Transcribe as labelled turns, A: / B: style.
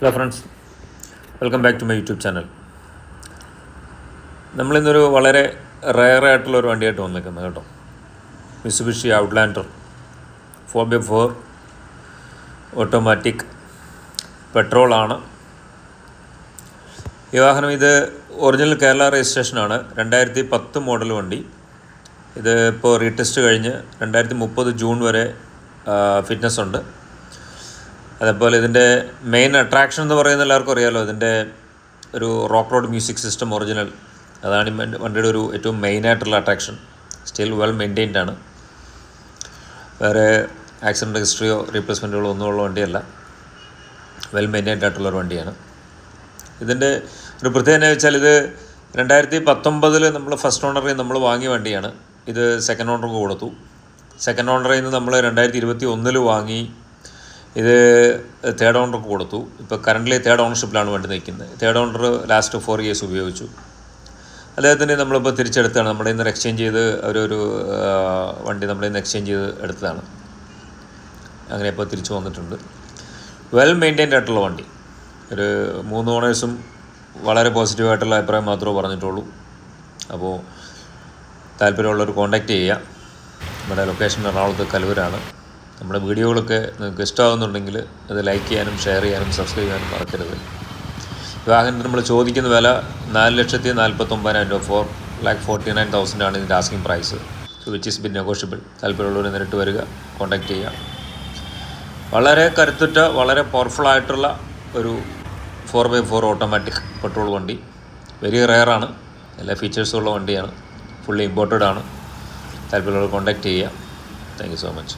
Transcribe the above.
A: Hello friends, welcome back to my YouTube channel. നമ്മളിന്നൊരു വളരെ റെയറായിട്ടുള്ളൊരു വണ്ടിയായിട്ട് വന്നിരിക്കുന്നത് കേട്ടോ. മിത്സുബിഷി ഔട്ട്ലാൻഡർ 4x4 ഓട്ടോമാറ്റിക് പെട്രോളാണ് ഈ വാഹനം. ഇത് ഒറിജിനൽ കേരള രജിസ്ട്രേഷനാണ്. 2010 മോഡൽ വണ്ടി. ഇത് ഇപ്പോൾ റീടെസ്റ്റ് കഴിഞ്ഞ് 2030 ജൂൺ വരെ ഫിറ്റ്നസ് ഉണ്ട്. അതേപോലെ ഇതിൻ്റെ മെയിൻ അട്രാക്ഷൻ എന്ന് പറയുന്നത് എല്ലാവർക്കും അറിയാമല്ലോ, ഇതിൻ്റെ ഒരു rock road music system original. അതാണ് ഈ വണ്ടിയുടെ ഒരു ഏറ്റവും മെയിനായിട്ടുള്ള അട്രാക്ഷൻ. സ്റ്റിൽ വെൽ മെയിൻറ്റെയിൻഡ് ആണ്. വേറെ ആക്സിഡൻറ്റ് ഹിസ്റ്ററിയോ റീപ്ലേസ്മെൻറ്റുകളോ ഒന്നുമുള്ള വണ്ടിയല്ല. വെൽ മെയിൻറ്റെയിൻഡ് ആയിട്ടുള്ളൊരു വണ്ടിയാണ്. ഇതിൻ്റെ ഒരു പ്രത്യേകത എന്ന് വെച്ചാൽ, ഇത് 2019 നമ്മൾ ഫസ്റ്റ് ഓണറിൽ നമ്മൾ വാങ്ങിയ വണ്ടിയാണ്. ഇത് സെക്കൻഡ് ഓണർക്ക് കൊടുത്തു. സെക്കൻഡ് ഓണറിൽ നിന്ന് നമ്മൾ 2021 വാങ്ങി. ഇത് തേർഡ് ഓണർക്ക് കൊടുത്തു. ഇപ്പോൾ കറൻ്റ്ലി തേർഡ് ഓണർഷിപ്പിലാണ് വണ്ടി നിൽക്കുന്നത്. തേർഡ് ഓണർ ലാസ്റ്റ് 4 ഇയേഴ്സ് ഉപയോഗിച്ചു. അദ്ദേഹത്തിന് നമ്മളിപ്പോൾ തിരിച്ചെടുത്താണ്. നമ്മുടെ ഇന്ന് എക്സ്ചേഞ്ച് ചെയ്ത് ഒരു വണ്ടി നമ്മുടെ ഇന്ന് എക്സ്ചേഞ്ച് ചെയ്ത് എടുത്തതാണ്. അങ്ങനെ ഇപ്പോൾ തിരിച്ചു വന്നിട്ടുണ്ട്. വെൽ മെയിൻറ്റെയിൻഡ് ആയിട്ടുള്ള വണ്ടി. ഒരു 3 ഓണേഴ്സും വളരെ പോസിറ്റീവായിട്ടുള്ള അഭിപ്രായം മാത്രമേ പറഞ്ഞിട്ടുള്ളൂ. അപ്പോൾ താല്പര്യമുള്ളവർ കോൺടാക്റ്റ് ചെയ്യുക. നമ്മുടെ ലൊക്കേഷൻ എറണാകുളത്ത് കലൂരാണ്. നമ്മുടെ വീഡിയോകളൊക്കെ നിങ്ങൾക്ക് ഇഷ്ടമാകുന്നുണ്ടെങ്കിൽ അത് ലൈക്ക് ചെയ്യാനും ഷെയർ ചെയ്യാനും സബ്സ്ക്രൈബ് ചെയ്യാനും മറക്കരുത്. വാഹനത്തിന് നമ്മൾ ചോദിക്കുന്ന വില 4,49,000 രൂപ, 4,49,000 ആണ് ഇതിൻ്റെ asking price. Which is been negotiable. താല്പര്യമുള്ളവർ നേരിട്ട് വരിക, കോൺടാക്റ്റ് ചെയ്യുക. വളരെ കരുത്തുറ്റ, വളരെ പവർഫുള്ളായിട്ടുള്ള ഒരു 4x4 ഓട്ടോമാറ്റിക് പെട്രോൾ വണ്ടി. വെരി റെയറാണ്. എല്ലാ ഫീച്ചേഴ്സും ഉള്ള വണ്ടിയാണ്. ഫുള്ളി ഇമ്പോർട്ടഡ് ആണ്. താല്പര്യമുള്ളവർ കോൺടാക്റ്റ് ചെയ്യുക. Thank you so much.